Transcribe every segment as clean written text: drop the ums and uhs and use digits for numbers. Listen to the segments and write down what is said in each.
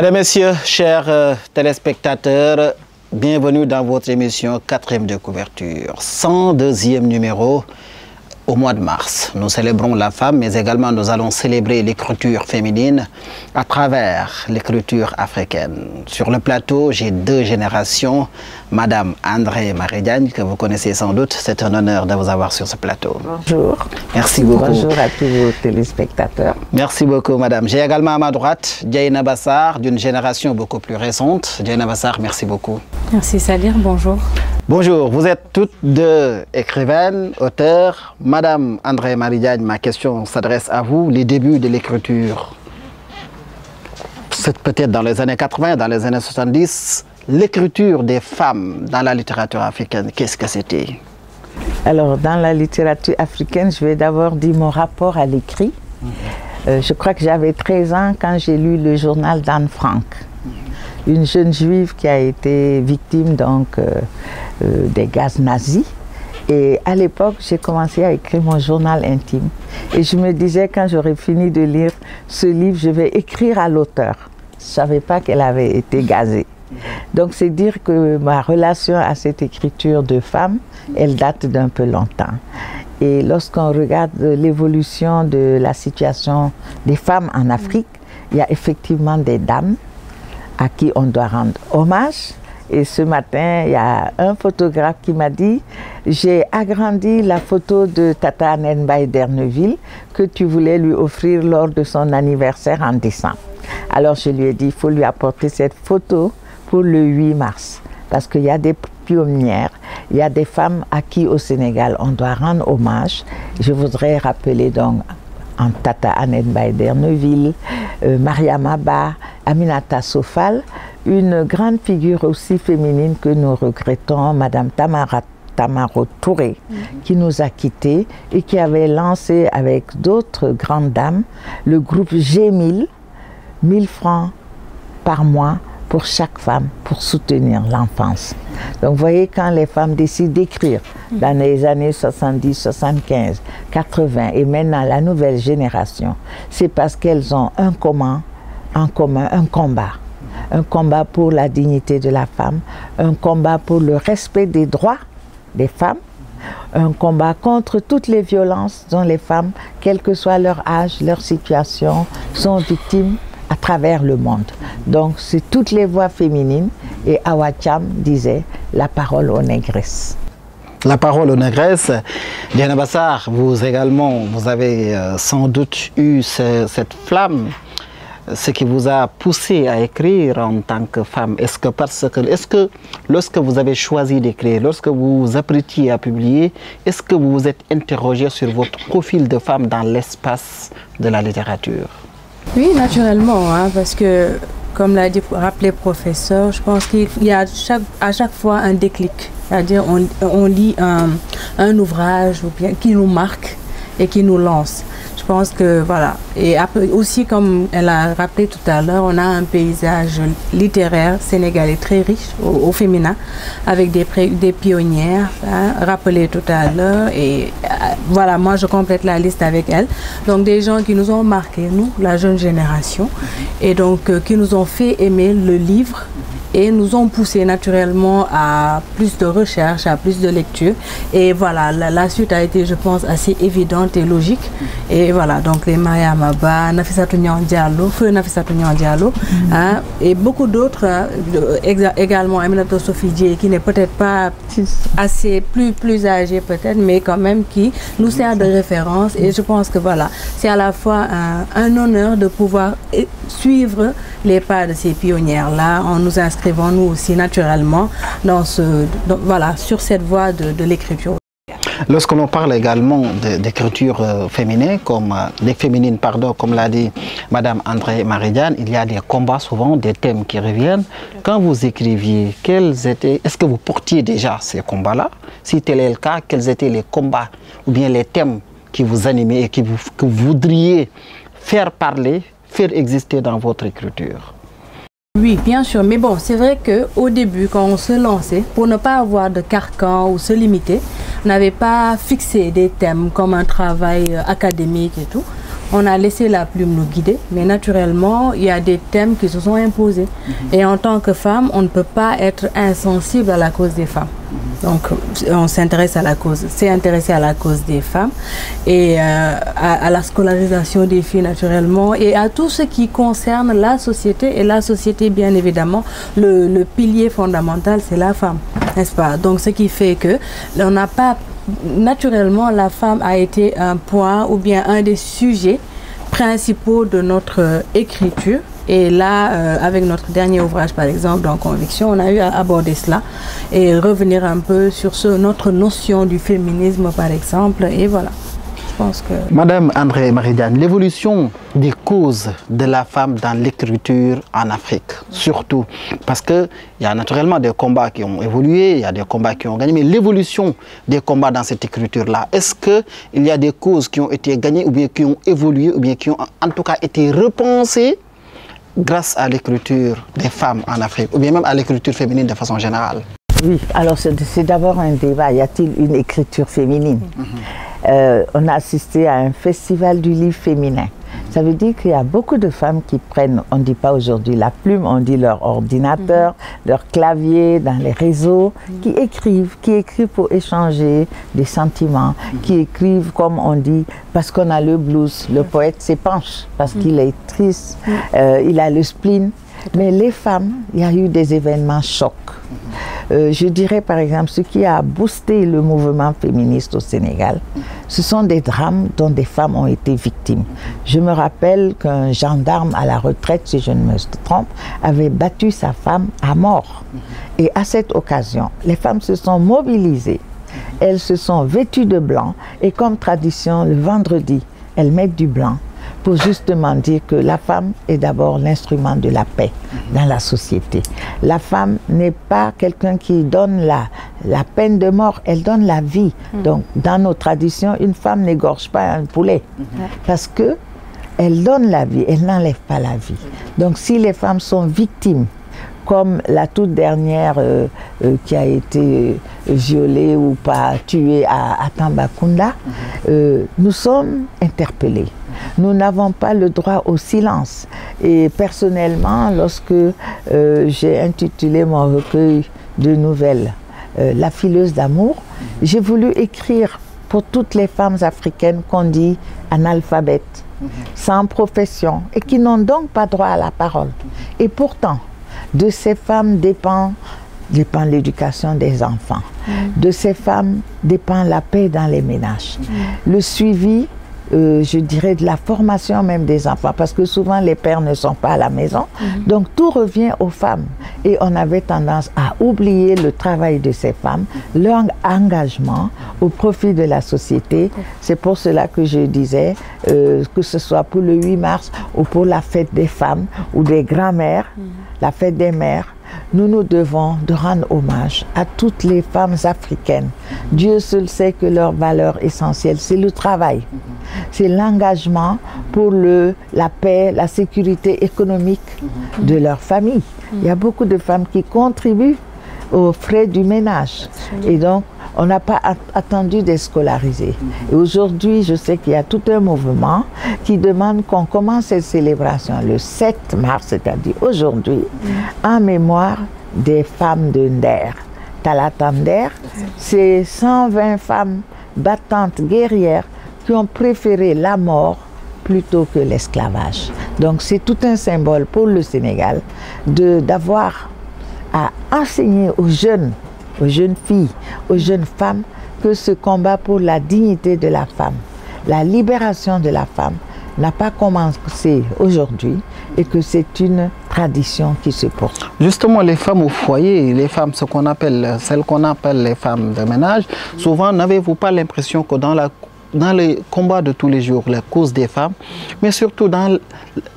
Mesdames, Messieurs, chers téléspectateurs, bienvenue dans votre émission 4e de couverture, 102e numéro au mois de mars. Nous célébrons la femme, mais également nous allons célébrer l'écriture féminine à travers l'écriture africaine. Sur le plateau, j'ai deux générations. Madame André Marie Diagne, que vous connaissez sans doute, c'est un honneur de vous avoir sur ce plateau. Bonjour. Merci beaucoup. Bonjour à tous vos téléspectateurs. Merci beaucoup, madame. J'ai également à ma droite Dieynaba Sarr, d'une génération beaucoup plus récente. Dieynaba Sarr, merci beaucoup. Merci Salir, bonjour. Bonjour, vous êtes toutes deux écrivaines, auteurs. Madame André Marie Diagne, ma question s'adresse à vous. Les débuts de l'écriture, c'est peut-être dans les années 80, dans les années 70. L'écriture des femmes dans la littérature africaine, qu'est-ce que c'était? Alors, dans la littérature africaine, je vais d'abord dire mon rapport à l'écrit. Je crois que j'avais 13 ans quand j'ai lu le journal d'Anne Frank, une jeune juive qui a été victime donc, des gaz nazis. Et à l'époque, j'ai commencé à écrire mon journal intime. Et je me disais, quand j'aurais fini de lire ce livre, je vais écrire à l'auteur. Je ne savais pas qu'elle avait été gazée. Donc c'est dire que ma relation à cette écriture de femme, elle date d'un peu longtemps. Et lorsqu'on regarde l'évolution de la situation des femmes en Afrique, il y a effectivement des dames à qui on doit rendre hommage. Et ce matin, il y a un photographe qui m'a dit « J'ai agrandi la photo de Tata Annette Mbaye d'Erneville que tu voulais lui offrir lors de son anniversaire en décembre. » Alors je lui ai dit « Il faut lui apporter cette photo pour le 8 mars. » Parce qu'il y a des pionnières, il y a des femmes à qui au Sénégal on doit rendre hommage. Je voudrais rappeler donc en Tata Annette Mbaye d'Erneville, Mariam Abba, Aminata Sofal, une grande figure aussi féminine que nous regrettons, Madame Tamaro Touré, qui nous a quittés et qui avait lancé avec d'autres grandes dames le groupe G1000, 1000 francs par mois pour chaque femme, pour soutenir l'enfance. Donc vous voyez, quand les femmes décident d'écrire dans les années 70, 75, 80 et maintenant la nouvelle génération, c'est parce qu'elles ont un commun, un combat. Un combat pour la dignité de la femme, un combat pour le respect des droits des femmes, un combat contre toutes les violences dont les femmes, quel que soit leur âge, leur situation, sont victimes à travers le monde. Donc c'est toutes les voix féminines et Awa Thiam disait la parole aux négresses. La parole aux négresses. Dieynaba Sarr, vous également, vous avez sans doute eu cette flamme. Ce qui vous a poussé à écrire en tant que femme, est-ce que lorsque vous avez choisi d'écrire, lorsque vous vous apprêtiez à publier, est-ce que vous vous êtes interrogé sur votre profil de femme dans l'espace de la littérature? Oui, naturellement, hein, parce que, comme l'a rappelé le professeur, je pense qu'il y a à chaque fois un déclic. C'est-à-dire on lit un ouvrage ou bien, qui nous marque et qui nous lance. Je pense que voilà. Et après, aussi, comme elle a rappelé tout à l'heure, on a un paysage littéraire sénégalais très riche au féminin, avec des pionnières, hein, rappelées tout à l'heure. Et voilà, moi je complète la liste avec elle. Donc des gens qui nous ont marqué, nous, la jeune génération, et donc qui nous ont fait aimer le livre et nous ont poussé naturellement à plus de recherche, à plus de lecture. Et voilà, la suite a été, je pense, assez évidente et logique. Et voilà, donc les Mariam Abba, Nafissatou Niang Diallo, Feu Nafissatou Niang Diallo, hein, et beaucoup d'autres, également Aminata Sophie Dieye, qui n'est peut-être pas assez plus âgée peut-être, mais quand même qui nous sert de référence. Et je pense que voilà, c'est à la fois un honneur de pouvoir suivre les pas de ces pionnières-là en nous inscrivant nous aussi naturellement voilà, sur cette voie de l'écriture. Lorsque l'on parle également d'écriture féminine, comme l'a dit Madame André Marie Diagne, il y a des combats souvent, des thèmes qui reviennent. Quand vous écriviez, est-ce que vous portiez déjà ces combats-là? Si tel est le cas, quels étaient les combats ou bien les thèmes qui vous animaient et que vous voudriez faire parler, faire exister dans votre écriture? Oui, bien sûr, mais bon, c'est vrai qu'au début, quand on se lançait, pour ne pas avoir de carcan ou se limiter, on n'avait pas fixé des thèmes comme un travail académique et tout. on a laissé la plume nous guider, mais naturellement, il y a des thèmes qui se sont imposés. Et en tant que femme, on ne peut pas être insensible à la cause des femmes. Donc, on s'intéresse à la cause, s'est intéressé à la cause des femmes et à la scolarisation des filles naturellement et à tout ce qui concerne la société. Et la société, bien évidemment, le pilier fondamental, c'est la femme, n'est-ce pas? Donc, ce qui fait que on n'a pas, naturellement, la femme a été un point ou bien un des sujets principaux de notre écriture. Et là, avec notre dernier ouvrage, par exemple, dans Conviction, on a eu à aborder cela et revenir un peu sur notre notion du féminisme, par exemple. Et voilà, je pense que... Madame André Marie-Diagne, l'évolution des causes de la femme dans l'écriture en Afrique, surtout, parce qu'il y a naturellement des combats qui ont évolué, il y a des combats qui ont gagné, mais l'évolution des combats dans cette écriture-là, est-ce qu'il y a des causes qui ont été gagnées, ou bien qui ont évolué, ou bien qui ont en tout cas été repensées grâce à l'écriture des femmes en Afrique, ou bien même à l'écriture féminine de façon générale? Oui, alors c'est d'abord un débat. Y a-t-il une écriture féminine? On a assisté à un festival du livre féminin. Ça veut dire qu'il y a beaucoup de femmes qui prennent, on ne dit pas aujourd'hui la plume, on dit leur ordinateur, leur clavier dans les réseaux, qui écrivent pour échanger des sentiments, qui écrivent comme on dit, parce qu'on a le blues, le poète s'épanche, parce qu'il est triste, il a le spleen. Mais les femmes, il y a eu des événements chocs. Je dirais par exemple, ce qui a boosté le mouvement féministe au Sénégal, ce sont des drames dont des femmes ont été victimes. Je me rappelle qu'un gendarme à la retraite, si je ne me trompe, avait battu sa femme à mort. Et à cette occasion, les femmes se sont mobilisées. Elles se sont vêtues de blanc et comme tradition, le vendredi, elles mettent du blanc pour justement dire que la femme est d'abord l'instrument de la paix dans la société. La femme n'est pas quelqu'un qui donne la peine de mort, elle donne la vie. Donc, dans nos traditions, une femme n'égorge pas un poulet parce que elle donne la vie, elle n'enlève pas la vie. Donc, si les femmes sont victimes, comme la toute dernière qui a été violée ou pas tuée à Tambacounda, nous sommes interpellés. Nous n'avons pas le droit au silence. Et personnellement, lorsque j'ai intitulé mon recueil de nouvelles La fileuse d'amour, j'ai voulu écrire pour toutes les femmes africaines qu'on dit analphabètes, sans profession, et qui n'ont donc pas droit à la parole. Et pourtant, de ces femmes dépend l'éducation des enfants. De ces femmes dépend la paix dans les ménages. Le suivi, je dirais, de la formation même des enfants, parce que souvent les pères ne sont pas à la maison. Donc tout revient aux femmes. Et on avait tendance à oublier le travail de ces femmes, leur engagement au profit de la société. C'est pour cela que je disais, que ce soit pour le 8 mars ou pour la fête des femmes ou des grands-mères, la fête des mères, nous nous devons de rendre hommage à toutes les femmes africaines. Dieu seul sait que leur valeur essentielle, c'est le travail. C'est l'engagement pour la paix, la sécurité économique de leur famille. Il y a beaucoup de femmes qui contribuent aux frais du ménage. Et donc, on n'a pas attendu d'être scolarisés. Et aujourd'hui, je sais qu'il y a tout un mouvement qui demande qu'on commence cette célébration le 7 mars, c'est-à-dire aujourd'hui, en mémoire des femmes de Nder. Talata Nder, c'est 120 femmes battantes, guerrières, qui ont préféré la mort plutôt que l'esclavage. Donc c'est tout un symbole pour le Sénégal d'avoir à enseigner aux jeunes filles, aux jeunes femmes, que ce combat pour la dignité de la femme, la libération de la femme, n'a pas commencé aujourd'hui et que c'est une tradition qui se poursuit. Justement, les femmes au foyer, les femmes, celles qu'on appelle les femmes de ménage, souvent, n'avez-vous pas l'impression que dans les combats de tous les jours, la cause des femmes, mais surtout dans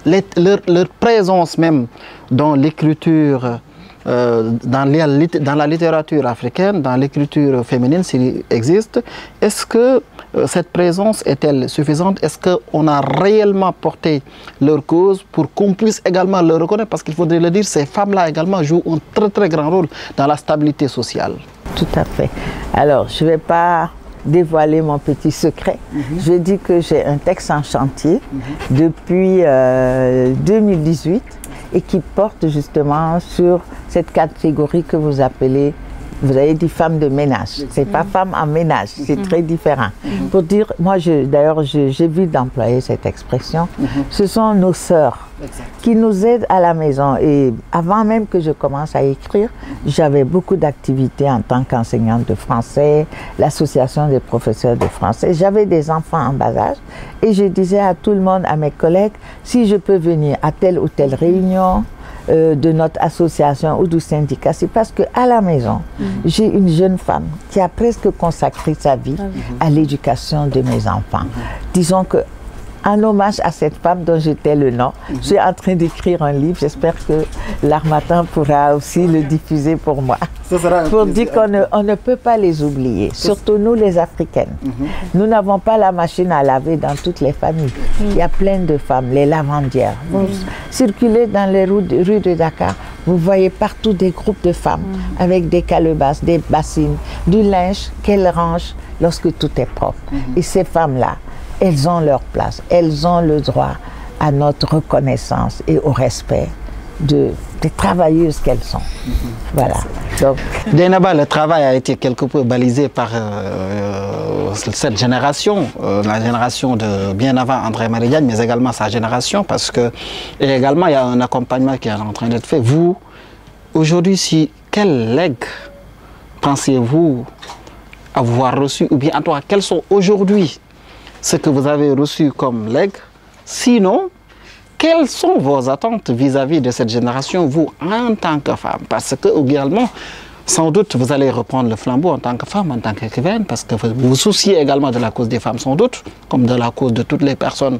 leur présence même dans l'écriture, dans la littérature africaine, dans l'écriture féminine s'il existe, est-ce que cette présence est-elle suffisante? Est-ce qu'on a réellement porté leur cause pour qu'on puisse également le reconnaître? Parce qu'il faudrait le dire, ces femmes-là également jouent un très très grand rôle dans la stabilité sociale. Tout à fait. Alors, je ne vais pas dévoiler mon petit secret. Je dis que j'ai un texte en chantier depuis 2018 et qui porte justement sur cette catégorie que vous appelez, vous avez dit femme de ménage. C'est pas femme en ménage, c'est très différent. Pour dire, moi d'ailleurs j'évite d'employer cette expression, ce sont nos sœurs qui nous aident à la maison. Et avant même que je commence à écrire, j'avais beaucoup d'activités en tant qu'enseignante de français, l'association des professeurs de français. J'avais des enfants en bas âge et je disais à tout le monde, à mes collègues, si je peux venir à telle ou telle réunion, de notre association ou du syndicat, c'est parce qu'à la maison, j'ai une jeune femme qui a presque consacré sa vie à l'éducation de mes enfants. Disons que, en hommage à cette femme dont j'étais le nom, je suis en train d'écrire un livre. J'espère que l'Harmattan pourra aussi le diffuser pour moi. Pour dire qu'on ne peut pas les oublier, surtout nous les Africaines. Nous n'avons pas la machine à laver dans toutes les familles. Il y a plein de femmes, les lavandières. Vous circulez dans les rues de Dakar, vous voyez partout des groupes de femmes avec des calebasses, des bassines, du linge qu'elles rangent lorsque tout est propre. Et ces femmes-là, elles ont leur place, elles ont le droit à notre reconnaissance et au respect des travailleuses qu'elles sont. Voilà. Donc, Dieynaba, le travail a été quelque peu balisé par cette génération, la génération de bien avant André Marie Diagne, mais également sa génération, parce que et également il y a un accompagnement qui est en train d'être fait. Vous, aujourd'hui, quel legs pensez-vous avoir reçu, ou bien en tout cas, quels sont aujourd'hui ce que vous avez reçu comme legs? Sinon, quelles sont vos attentes vis-à-vis de cette génération, vous, en tant que femme? Parce que, également, sans doute, vous allez reprendre le flambeau en tant que femme, en tant qu'écrivaine, parce que vous vous souciez également de la cause des femmes, sans doute, comme de la cause de toutes les personnes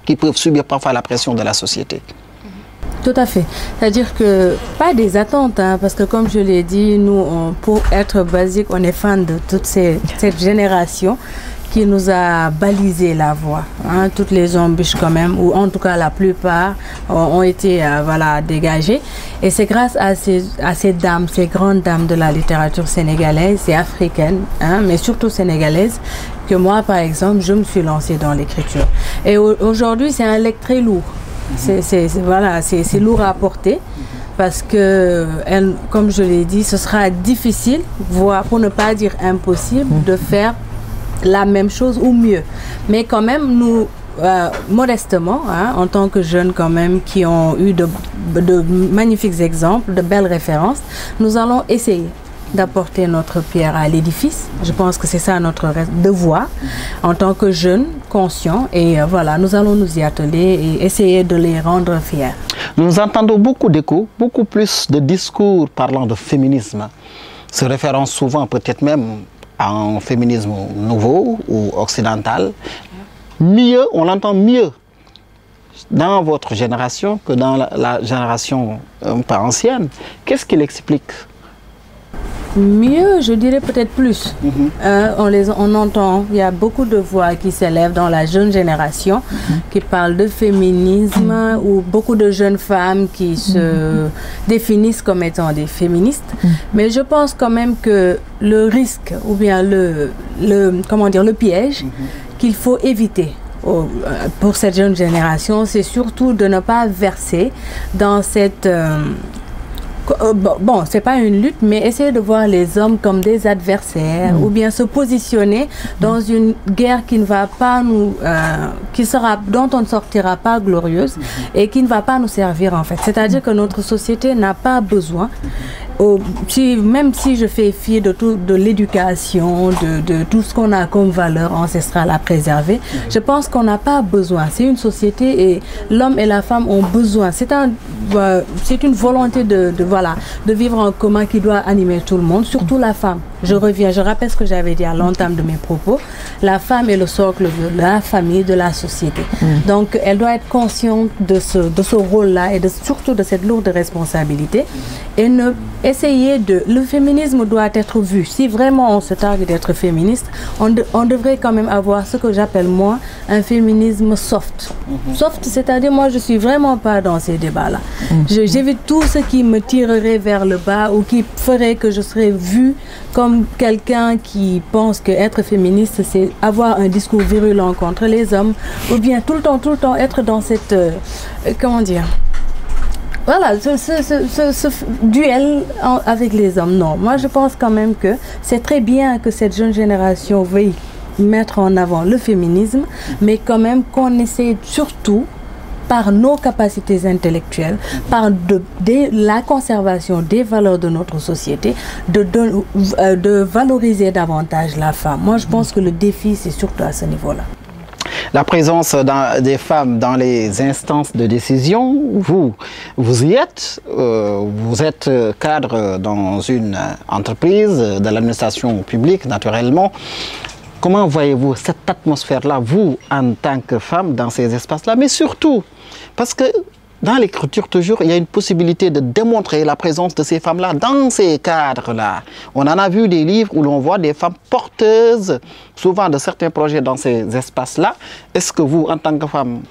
qui peuvent subir parfois la pression de la société. Tout à fait. C'est-à-dire que, pas des attentes, hein, parce que comme je l'ai dit, nous, pour être basique, on est fan de toute cette génération qui nous a balisé la voie. Hein. Toutes les embûches quand même, ou en tout cas la plupart, ont été voilà, dégagées. Et c'est grâce à ces dames, ces grandes dames de la littérature sénégalaise et africaine, hein, mais surtout sénégalaise, que moi, par exemple, je me suis lancée dans l'écriture. Et aujourd'hui, c'est un legs très lourd. C'est lourd à porter. Parce que, comme je l'ai dit, ce sera difficile, voire pour ne pas dire impossible, de faire la même chose ou mieux. Mais quand même, nous, modestement, hein, en tant que jeunes quand même qui ont eu de magnifiques exemples, de belles références, nous allons essayer d'apporter notre pierre à l'édifice. Je pense que c'est ça notre devoir en tant que jeunes conscients. Et voilà, nous allons nous y atteler et essayer de les rendre fiers. Nous entendons beaucoup d'échos, beaucoup plus de discours parlant de féminisme, se référant souvent peut-être même à un féminisme nouveau ou occidental. Mieux, on l'entend mieux dans votre génération que dans la génération un peu ancienne. Qu'est-ce qui l'explique? Mieux, je dirais peut-être plus. On entend, il y a beaucoup de voix qui s'élèvent dans la jeune génération qui parlent de féminisme ou beaucoup de jeunes femmes qui se définissent comme étant des féministes. Mais je pense quand même que le risque ou bien le piège qu'il faut éviter pour cette jeune génération, c'est surtout de ne pas verser dans cette... Bon, c'est pas une lutte, mais essayer de voir les hommes comme des adversaires ou bien se positionner dans une guerre qui ne va pas nous, dont on ne sortira pas glorieuse et qui ne va pas nous servir en fait. C'est-à-dire que notre société n'a pas besoin, même si je fais fi de l'éducation, de tout ce qu'on a comme valeur ancestrale à préserver, je pense qu'on n'a pas besoin. C'est une société et l'homme et la femme ont besoin. C'est une volonté de vivre en commun qui doit animer tout le monde, surtout la femme. Je rappelle ce que j'avais dit à l'entame de mes propos. La femme est le socle de la famille, de la société. Donc, elle doit être consciente de ce rôle-là et surtout de cette lourde responsabilité. Et le féminisme doit être vu. Si vraiment on se targue d'être féministe, on devrait quand même avoir ce que j'appelle moi un féminisme soft. Soft, c'est-à-dire moi je suis vraiment pas dans ces débats-là. J'évite tout ce qui me tirerait vers le bas ou qui ferait que je serais vue comme quelqu'un qui pense que être féministe, c'est avoir un discours virulent contre les hommes, ou bien tout le temps être dans cette, comment dire, voilà, ce duel avec les hommes. Non, moi je pense quand même que c'est très bien que cette jeune génération veuille mettre en avant le féminisme, mais quand même qu'on essaie surtout par nos capacités intellectuelles, par la conservation des valeurs de notre société, de valoriser davantage la femme. Moi je pense que le défi c'est surtout à ce niveau-là. La présence des femmes dans les instances de décision, vous y êtes, vous êtes cadre dans une entreprise de l'administration publique naturellement. Comment voyez-vous cette atmosphère-là, vous, en tant que femme, dans ces espaces-là, mais surtout, parce que dans l'écriture, toujours, il y a une possibilité de démontrer la présence de ces femmes-là dans ces cadres-là. On en a vu des livres où l'on voit des femmes porteuses, souvent de certains projets dans ces espaces-là. Est-ce que vous, en tant que femme,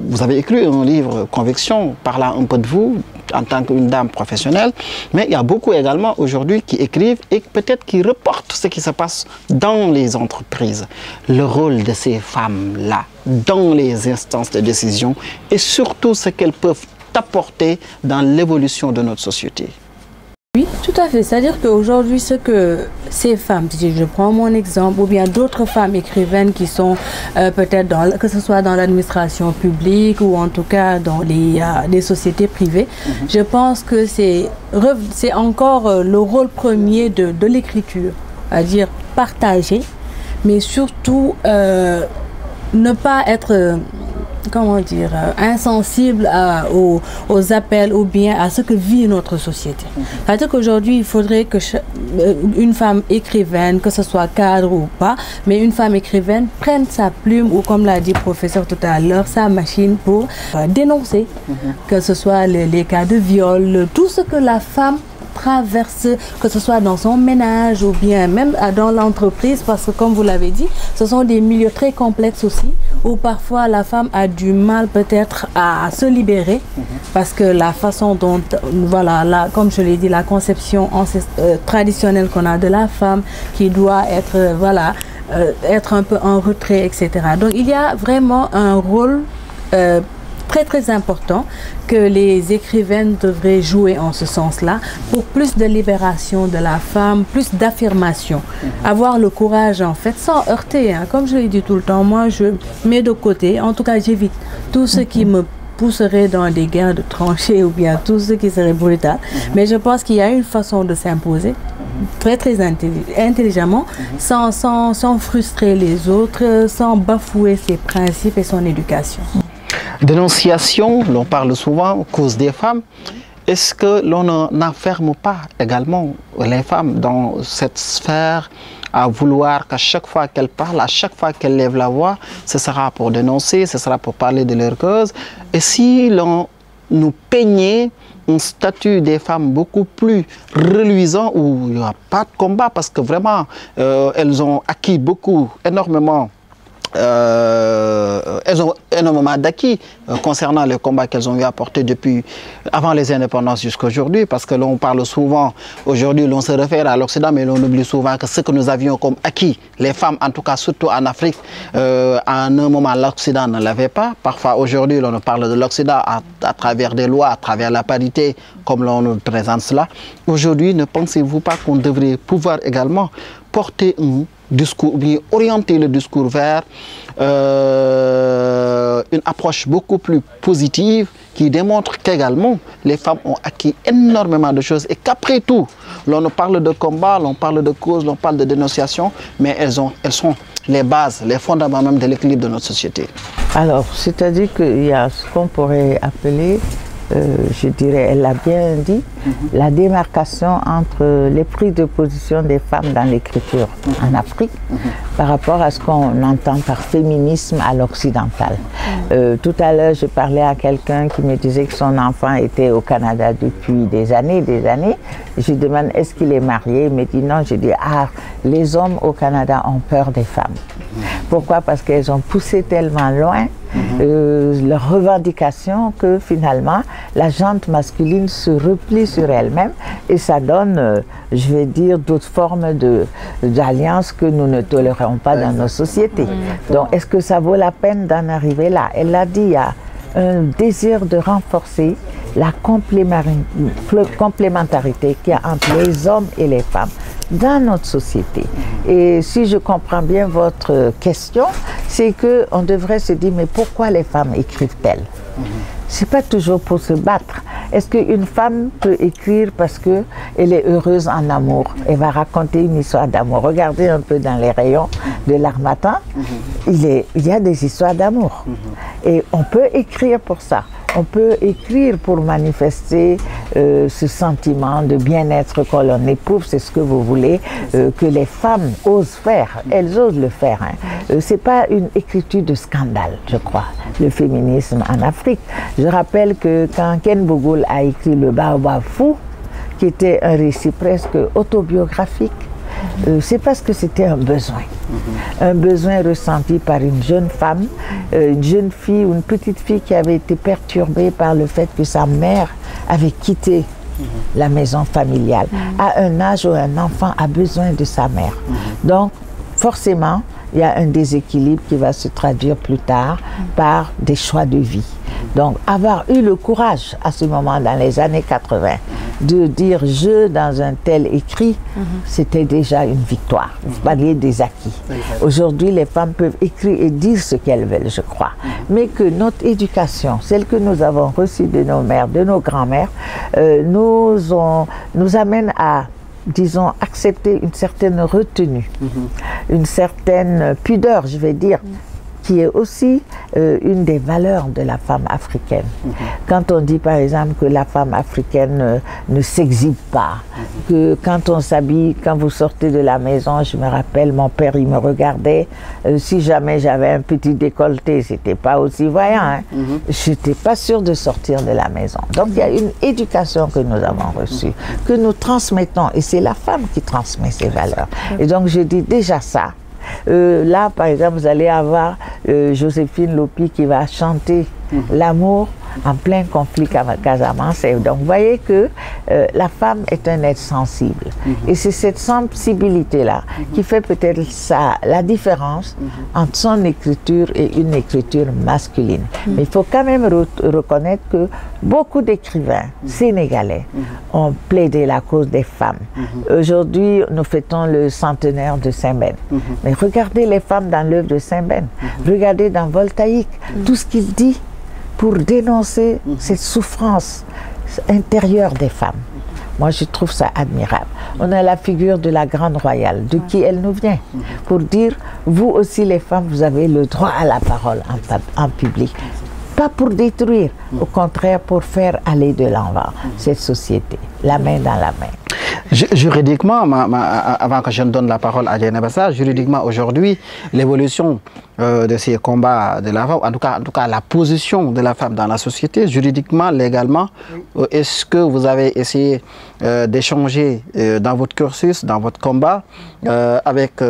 vous avez écrit un livre, Conviction, parlant un peu de vous, en tant qu'une dame professionnelle, mais il y a beaucoup également aujourd'hui qui écrivent et peut-être qui reportent ce qui se passe dans les entreprises. Le rôle de ces femmes-là, dans les instances de décision et surtout ce qu'elles peuvent apporter dans l'évolution de notre société. Oui, tout à fait. C'est-à-dire qu'aujourd'hui, ce que ces femmes, si je prends mon exemple, ou bien d'autres femmes écrivaines qui sont peut-être, que ce soit dans l'administration publique ou en tout cas dans les sociétés privées, je pense que c'est encore le rôle premier de l'écriture, c'est-à-dire partager, mais surtout ne pas être... comment dire, insensible aux appels ou bien à ce que vit notre société. C'est-à-dire qu'aujourd'hui, il faudrait que une femme écrivaine, que ce soit cadre ou pas, mais une femme écrivaine prenne sa plume ou, comme l'a dit le professeur tout à l'heure, sa machine pour dénoncer, que ce soit les cas de viol, tout ce que la femme traverse, que ce soit dans son ménage ou bien même dans l'entreprise, parce que comme vous l'avez dit, ce sont des milieux très complexes aussi, où parfois la femme a du mal peut-être à se libérer, parce que la façon dont, voilà, comme je l'ai dit, la conception traditionnelle qu'on a de la femme, qui doit être, être un peu en retrait, etc. Donc il y a vraiment un rôle très important que les écrivaines devraient jouer en ce sens-là, pour plus de libération de la femme, plus d'affirmation. Avoir le courage, en fait, sans heurter. Hein. Comme je l'ai dit tout le temps, moi, je mets de côté, en tout cas, j'évite tout ce qui me pousserait dans des guerres de tranchées ou bien tout ce qui serait brutal. Mais je pense qu'il y a une façon de s'imposer très intelligemment, sans frustrer les autres, sans bafouer ses principes et son éducation. Dénonciation, l'on parle souvent, cause des femmes. Est-ce que l'on n'enferme pas également les femmes dans cette sphère à vouloir qu'à chaque fois qu'elles parlent, à chaque fois qu'elles lèvent la voix, ce sera pour dénoncer, ce sera pour parler de leur cause? Et si l'on nous peignait un statut des femmes beaucoup plus reluisant, où il n'y a pas de combat, parce que vraiment, elles ont acquis énormément, elles ont énormément d'acquis concernant le combat qu'elles ont eu à porter depuis avant les indépendances jusqu'à aujourd'hui, parce que l'on parle souvent, aujourd'hui l'on se réfère à l'Occident, mais l'on oublie souvent que ce que nous avions comme acquis, les femmes en tout cas, surtout en Afrique, à un moment l'Occident ne l'avait pas. Parfois aujourd'hui l'on parle de l'Occident à travers des lois, à travers la parité, comme l'on nous présente cela. Aujourd'hui, ne pensez-vous pas qu'on devrait pouvoir également porter un discours, bien orienter le discours vers une approche beaucoup plus positive qui démontre qu'également les femmes ont acquis énormément de choses et qu'après tout, l'on parle de combat, l'on parle de cause, l'on parle de dénonciation, mais elles sont les bases, les fondements même de l'équilibre de notre société. Alors, c'est-à-dire qu'il y a ce qu'on pourrait appeler, je dirais, elle l'a bien dit, la démarcation entre les prises de position des femmes dans l'écriture en Afrique par rapport à ce qu'on entend par féminisme à l'occidental. Tout à l'heure, je parlais à quelqu'un qui me disait que son enfant était au Canada depuis des années. Je lui demande, est-ce qu'il est marié? Il me dit non. Je dis, ah, les hommes au Canada ont peur des femmes. Pourquoi? Parce qu'elles ont poussé tellement loin leur revendication que finalement la gente masculine se replie sur elle-même et ça donne, je vais dire, d'autres formes d'alliances que nous ne tolérons pas dans nos sociétés. Donc est-ce que ça vaut la peine d'en arriver là? Elle l'a dit, il y a un désir de renforcer la complémentarité qu'il y a entre les hommes et les femmes dans notre société. Et si je comprends bien votre question, c'est qu'on devrait se dire, mais pourquoi les femmes écrivent-elles? C'est pas toujours pour se battre. Est-ce qu'une femme peut écrire parce qu'elle est heureuse en amour? Elle va raconter une histoire d'amour. Regardez un peu dans les rayons de l'Harmattan, il y a des histoires d'amour. Et on peut écrire pour ça. On peut écrire pour manifester ce sentiment de bien-être que l'on éprouve, c'est ce que vous voulez, que les femmes osent faire. Elles osent le faire. C'est pas une écriture de scandale, je crois, le féminisme en Afrique. Je rappelle que quand Ken Bougoul a écrit Le Baobab Fou, qui était un récit presque autobiographique, c'est parce que c'était un besoin ressenti par une jeune femme, une jeune fille ou une petite fille qui avait été perturbée par le fait que sa mère avait quitté la maison familiale, à un âge où un enfant a besoin de sa mère. Donc, forcément, il y a un déséquilibre qui va se traduire plus tard par des choix de vie. Donc, avoir eu le courage à ce moment, dans les années 80, de dire « je » dans un tel écrit, c'était déjà une victoire. Vous parliez des acquis. Aujourd'hui, les femmes peuvent écrire et dire ce qu'elles veulent, je crois. Mais que notre éducation, celle que nous avons reçue de nos mères, de nos grands-mères, nous amène à, disons, accepter une certaine retenue, une certaine pudeur, je vais dire, qui est aussi une des valeurs de la femme africaine. Quand on dit par exemple que la femme africaine ne s'exhibe pas, que quand on s'habille, quand vous sortez de la maison, je me rappelle, mon père, il me regardait, si jamais j'avais un petit décolleté, c'était pas aussi voyant, je n'étais pas sûre de sortir de la maison. Donc il y a une éducation que nous avons reçue, que nous transmettons, et c'est la femme qui transmet ces valeurs. Et donc je dis déjà ça. Là, par exemple, vous allez avoir Joséphine Lopi qui va chanter l'amour en plein conflit Casamance. Donc, vous voyez que la femme est un être sensible. Et c'est cette sensibilité-là qui fait peut-être la différence entre son écriture et une écriture masculine. Mais il faut quand même reconnaître que beaucoup d'écrivains sénégalais ont plaidé la cause des femmes. Aujourd'hui, nous fêtons le centenaire de Saint-Ben. Mais regardez les femmes dans l'œuvre de Saint-Ben. Regardez dans Voltaïque, tout ce qu'il dit pour dénoncer cette souffrance intérieure des femmes. Moi, je trouve ça admirable. On a la figure de la Grande Royale, de qui elle nous vient, pour dire, vous aussi les femmes, vous avez le droit à la parole en public. Pas pour détruire, au contraire pour faire aller de l'avant cette société, la main dans la main. Juridiquement, avant que je ne donne la parole à Diana Bassa, juridiquement aujourd'hui, l'évolution de ces combats de la femme, en tout cas la position de la femme dans la société, juridiquement, légalement, est-ce que vous avez essayé d'échanger dans votre cursus, dans votre combat, avec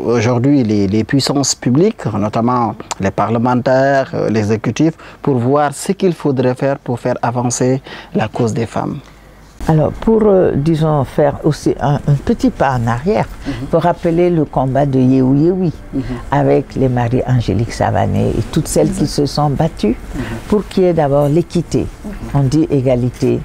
aujourd'hui les puissances publiques, notamment les parlementaires, l'exécutif, pour voir ce qu'il faudrait faire pour faire avancer la cause des femmes? Alors, pour, disons, faire aussi un petit pas en arrière, pour rappeler le combat de Yehu Yehui avec les Marie-Angélique Savané et toutes celles qui se sont battues pour qu'il y ait d'abord l'équité, on dit égalité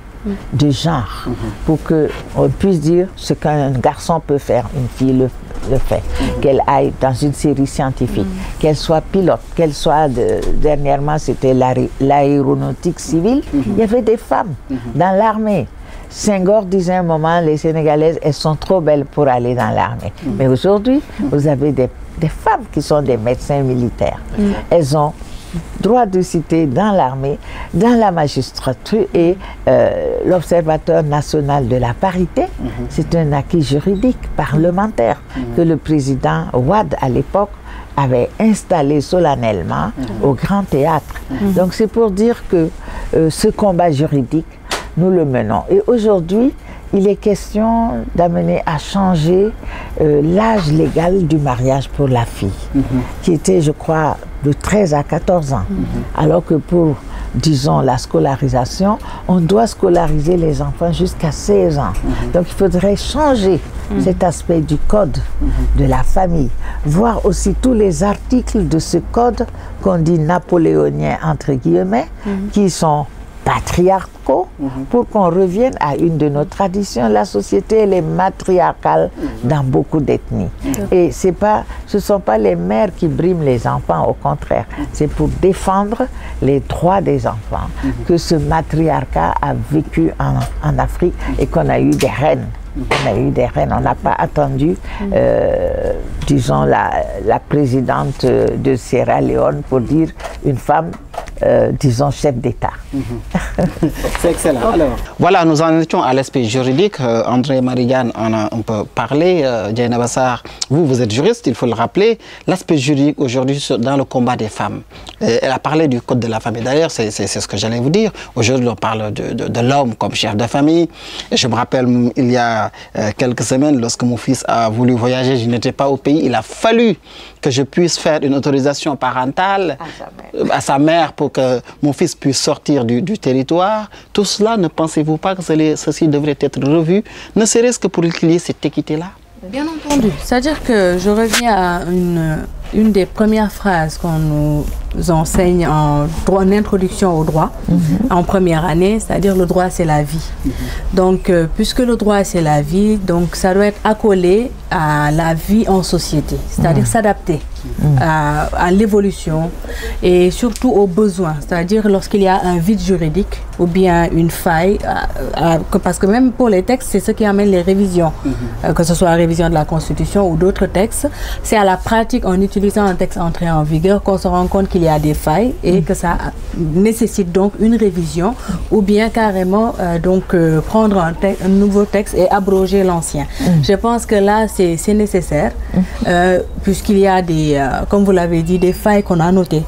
de genre, pour qu'on puisse dire ce qu'un garçon peut faire, une fille le fait, qu'elle aille dans une série scientifique, qu'elle soit pilote, qu'elle soit, dernièrement c'était l'aéronautique civile, il y avait des femmes dans l'armée. Senghor disait un moment, les Sénégalaises, elles sont trop belles pour aller dans l'armée. Mais aujourd'hui, vous avez des femmes qui sont des médecins militaires. Elles ont droit de citer dans l'armée, dans la magistrature et l'Observatoire national de la parité. C'est un acquis juridique, parlementaire, que le président Wade, à l'époque, avait installé solennellement au Grand Théâtre. Donc c'est pour dire que ce combat juridique, nous le menons. Et aujourd'hui, il est question d'amener à changer l'âge légal du mariage pour la fille, qui était, je crois, de 13 à 14 ans. Alors que pour, disons, la scolarisation, on doit scolariser les enfants jusqu'à 16 ans. Donc il faudrait changer cet aspect du code de la famille, voir aussi tous les articles de ce code qu'on dit napoléonien, entre guillemets, qui sont patriarcaux, pour qu'on revienne à une de nos traditions. La société, elle est matriarcale dans beaucoup d'ethnies. Et ce ne sont pas les mères qui briment les enfants, au contraire. C'est pour défendre les droits des enfants que ce matriarcat a vécu en Afrique et qu'on a eu des reines. On a eu des reines, on n'a pas attendu, disons, la présidente de Sierra Leone pour dire une femme, disons, chef d'État. C'est excellent. Alors, voilà, nous en étions à l'aspect juridique. André Marie-Jeanne en a un peu parlé. Dieynaba Sarr, vous êtes juriste, il faut le rappeler. L'aspect juridique aujourd'hui dans le combat des femmes. Elle a parlé du code de la famille. D'ailleurs, c'est ce que j'allais vous dire. Aujourd'hui, on parle de l'homme comme chef de famille. Et je me rappelle, il y a quelques semaines, lorsque mon fils a voulu voyager, je n'étais pas au pays. Il a fallu que je puisse faire une autorisation parentale à sa mère pour que mon fils puisse sortir du territoire. Tout cela, ne pensez-vous pas que ceci devrait être revu, ne serait-ce que pour qu'il y ait cette équité-là? Bien entendu. C'est-à-dire que je reviens à une des premières phrases qu'on nous enseigne en introduction au droit, en première année, c'est-à-dire le droit c'est la vie. Donc, puisque le droit c'est la vie, donc ça doit être accolé à la vie en société, c'est-à-dire s'adapter à l'évolution et surtout aux besoins, c'est-à-dire lorsqu'il y a un vide juridique ou bien une faille, parce que même pour les textes, c'est ce qui amène les révisions, que ce soit la révision de la Constitution ou d'autres textes, c'est à la pratique en utilisant un texte entré en vigueur qu'on se rend compte qu'il y a des failles et que ça nécessite donc une révision ou bien carrément prendre un nouveau texte et abroger l'ancien. Je pense que là c'est nécessaire puisqu'il y a des, comme vous l'avez dit, des failles qu'on a notées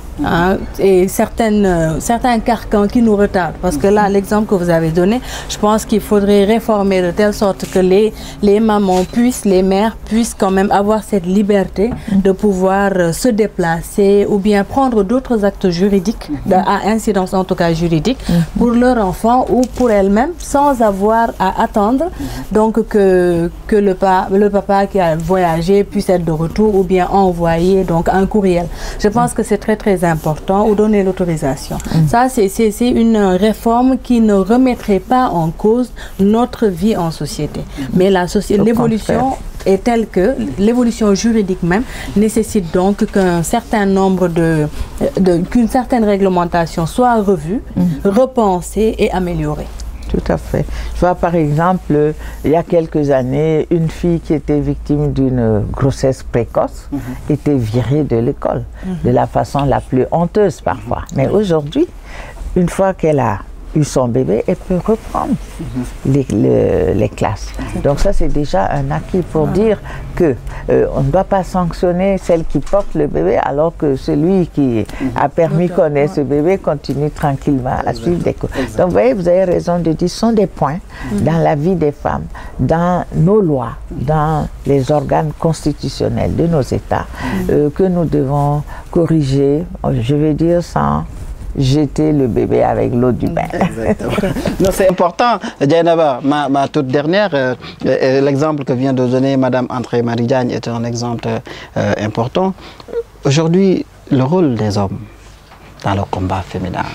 et certains carcans qui nous retardent, parce que là l'exemple que vous avez donné, je pense qu'il faudrait réformer de telle sorte que les mamans les mères puissent quand même avoir cette liberté de pouvoir se déplacer ou bien prendre d'autres actes juridiques, à incidence en tout cas juridique, pour leur enfant ou pour elles-mêmes, sans avoir à attendre donc que le papa qui a voyagé puisse être de retour ou bien envoyer donc un courriel. Je pense que c'est très très important, ou donner l'autorisation. Ça c'est une réforme qui ne remettrait pas en cause notre vie en société, mais l'évolution est telle que l'évolution juridique même nécessite donc qu'un certain nombre qu'une certaine réglementation soit revue, repensée et améliorée. Tout à fait. Je vois par exemple, il y a quelques années, une fille qui était victime d'une grossesse précoce était virée de l'école de la façon la plus honteuse parfois. Mais aujourd'hui, une fois qu'elle a eu son bébé, elle peut reprendre les classes. Donc ça, c'est déjà un acquis pour dire que on ne doit pas sanctionner celle qui porte le bébé alors que celui qui a permis qu'on ait ce bébé continue tranquillement à suivre des cours. Donc vous voyez, vous avez raison de dire, ce sont des points dans la vie des femmes, dans nos lois, dans les organes constitutionnels de nos États que nous devons corriger, je vais dire sans jeter le bébé avec l'eau du bain. Non, c'est important. Dieynaba, ma toute dernière, l'exemple que vient de donner Madame André Marie-Jeanne est un exemple important. Aujourd'hui, le rôle des hommes dans le combat féminin.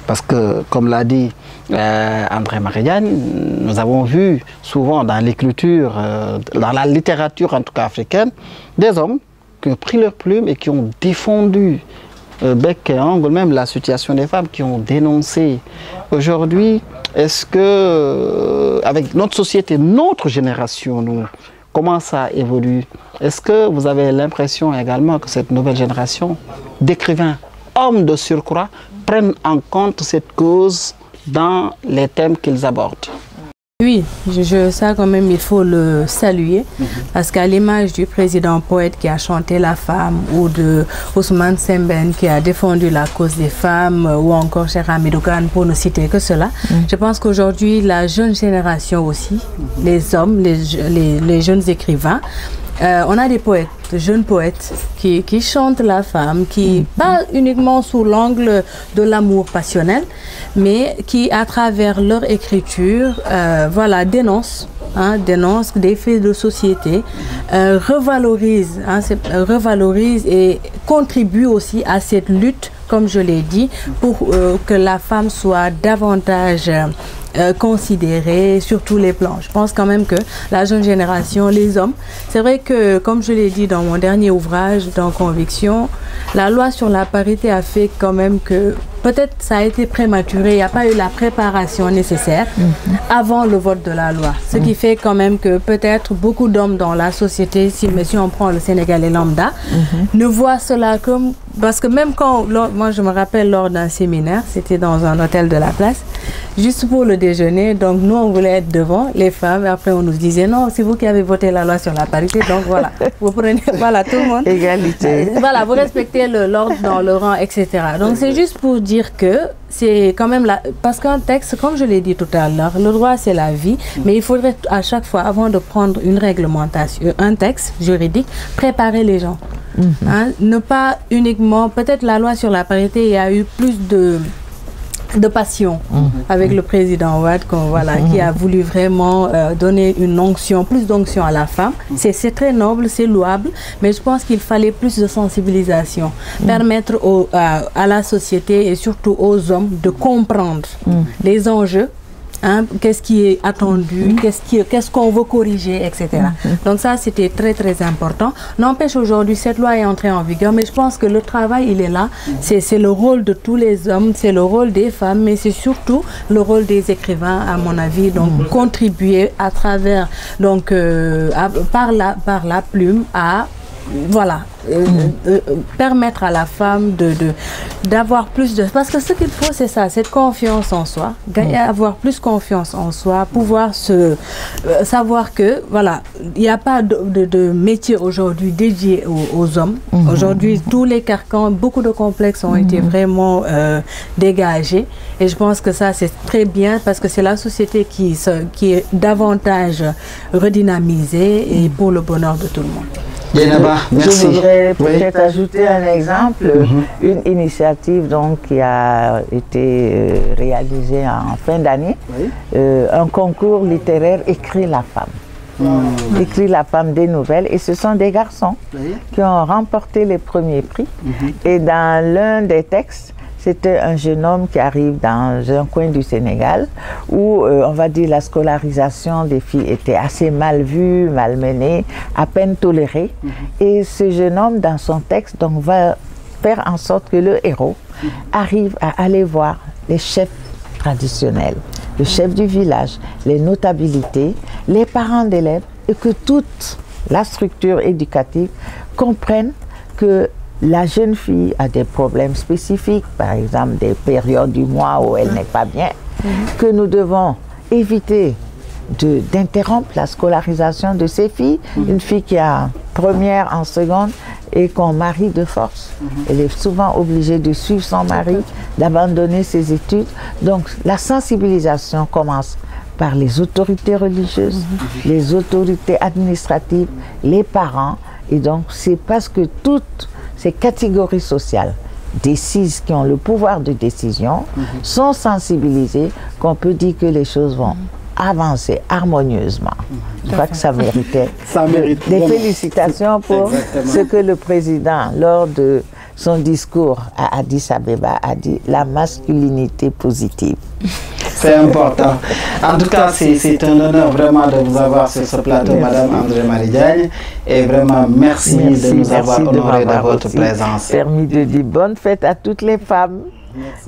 Parce que, comme l'a dit André Marie-Jeanne, nous avons vu souvent dans l'écriture, dans la littérature en tout cas africaine, des hommes qui ont pris leur plume et qui ont défendu bec et ongle même la situation des femmes, qui ont dénoncé. Aujourd'hui, est-ce que, avec notre société, notre génération, comment ça évolue? Est-ce que vous avez l'impression également que cette nouvelle génération d'écrivains, hommes de surcroît, prennent en compte cette cause dans les thèmes qu'ils abordent? Oui, ça quand même il faut le saluer parce qu'à l'image du président poète qui a chanté la femme ou de Ousmane Sembène qui a défendu la cause des femmes ou encore Cheikh Hamidou Kane pour ne citer que cela, je pense qu'aujourd'hui la jeune génération aussi, les hommes, les jeunes écrivains, on a des poètes, de jeunes poètes qui chantent la femme, qui pas uniquement sous l'angle de l'amour passionnel, mais qui à travers leur écriture voilà, dénoncent des faits de société, revalorisent et contribuent aussi à cette lutte, comme je l'ai dit, pour que la femme soit davantage considérés sur tous les plans. Je pense quand même que la jeune génération, les hommes, c'est vrai que, comme je l'ai dit dans mon dernier ouvrage, dans Conviction, la loi sur la parité a fait quand même que peut-être ça a été prématuré, il n'y a pas eu la préparation nécessaire avant le vote de la loi. Ce qui fait quand même que peut-être beaucoup d'hommes dans la société, si on prend le Sénégalais lambda, ne voient cela comme... Parce que même quand, moi je me rappelle lors d'un séminaire, c'était dans un hôtel de la place, juste pour le déjeuner, donc nous on voulait être devant les femmes, et après on nous disait non, c'est vous qui avez voté la loi sur la parité, donc voilà, vous prenez, voilà, tout le monde. Égalité. Voilà, vous respectez l'ordre dans le rang, etc. Donc c'est juste pour dire que c'est quand même parce qu'un texte, comme je l'ai dit tout à l'heure, le droit c'est la vie, mais il faudrait à chaque fois, avant de prendre une réglementation, un texte juridique, préparer les gens. Ne pas uniquement, peut-être la loi sur la parité, il y a eu plus de passion avec le président Wade qui a voulu vraiment donner une onction, plus d'onction à la femme. C'est très noble, c'est louable, mais je pense qu'il fallait plus de sensibilisation, permettre à la société et surtout aux hommes de comprendre les enjeux. Qu'est-ce qui est attendu, qu'est-ce qu'on veut corriger, etc. Donc ça, c'était très, très important. N'empêche, aujourd'hui, cette loi est entrée en vigueur, mais je pense que le travail, il est là. C'est le rôle de tous les hommes, c'est le rôle des femmes, mais c'est surtout le rôle des écrivains, à mon avis. Donc, contribuer à travers, donc, par la plume à... Voilà, permettre à la femme d'avoir plus de... Parce que ce qu'il faut, c'est ça, cette confiance en soi, avoir plus confiance en soi, pouvoir savoir que, voilà, il n'y a pas de métier aujourd'hui dédié aux hommes. Aujourd'hui, tous les carcans, beaucoup de complexes ont été vraiment dégagés. Et je pense que ça, c'est très bien parce que c'est la société qui est davantage redynamisée et pour le bonheur de tout le monde. Merci. Je voudrais peut-être ajouter un exemple, une initiative donc, qui a été réalisée en fin d'année, un concours littéraire Écrit la femme. Écrit la femme des nouvelles, et ce sont des garçons qui ont remporté les premiers prix. Et dans l'un des textes, c'était un jeune homme qui arrive dans un coin du Sénégal où, on va dire, la scolarisation des filles était assez mal vue, malmenée, à peine tolérée. Et ce jeune homme, dans son texte, donc, va faire en sorte que le héros arrive à aller voir les chefs traditionnels, le chef du village, les notabilités, les parents d'élèves, et que toute la structure éducative comprenne que la jeune fille a des problèmes spécifiques, par exemple des périodes du mois où elle n'est pas bien, que nous devons éviter d'interrompre la scolarisation de ces filles. Une fille qui a première en seconde et qu'on marie de force, elle est souvent obligée de suivre son mari, d'abandonner ses études. Donc la sensibilisation commence par les autorités religieuses, les autorités administratives, les parents, et donc c'est parce que toutes ces catégories sociales décises, qui ont le pouvoir de décision, sont sensibilisées, qu'on peut dire que les choses vont avancer harmonieusement. Je crois que ça méritait des félicitations pour ce que le président, lors de son discours à Addis Abeba, a dit, la masculinité positive. C'est important. En tout cas, c'est un honneur vraiment de vous avoir sur ce plateau, Madame André Marie Diagne. Et vraiment, merci de nous avoir honorés de votre présence. Permis de dire bonne fête à toutes les femmes.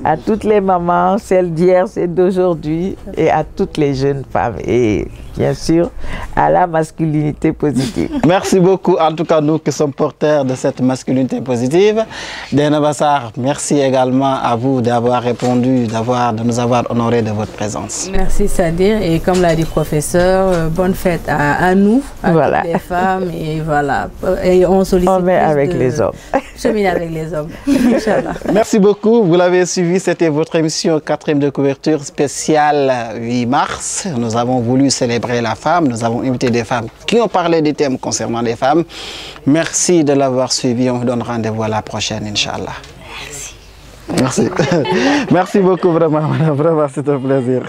à toutes les mamans, celles d'hier, celles d'aujourd'hui, et à toutes les jeunes femmes. Et bien sûr, à la masculinité positive. Merci beaucoup, en tout cas, nous qui sommes porteurs de cette masculinité positive. Dieynaba Sarr, merci également à vous d'avoir répondu, de nous avoir honorés de votre présence. Merci Sadir, et comme l'a dit le professeur, bonne fête à nous, à voilà. toutes les femmes, et voilà. Et on sollicite avec les hommes. Cheminer avec les hommes, Inch'Allah. Merci beaucoup, vous l'avez suivi, c'était votre émission 4e de couverture spéciale 8 mars. Nous avons voulu célébrer la femme, nous avons invité des femmes qui ont parlé des thèmes concernant les femmes. Merci de l'avoir suivi, on vous donne rendez-vous à la prochaine, Inch'Allah. Merci. Merci beaucoup, vraiment, c'est un plaisir.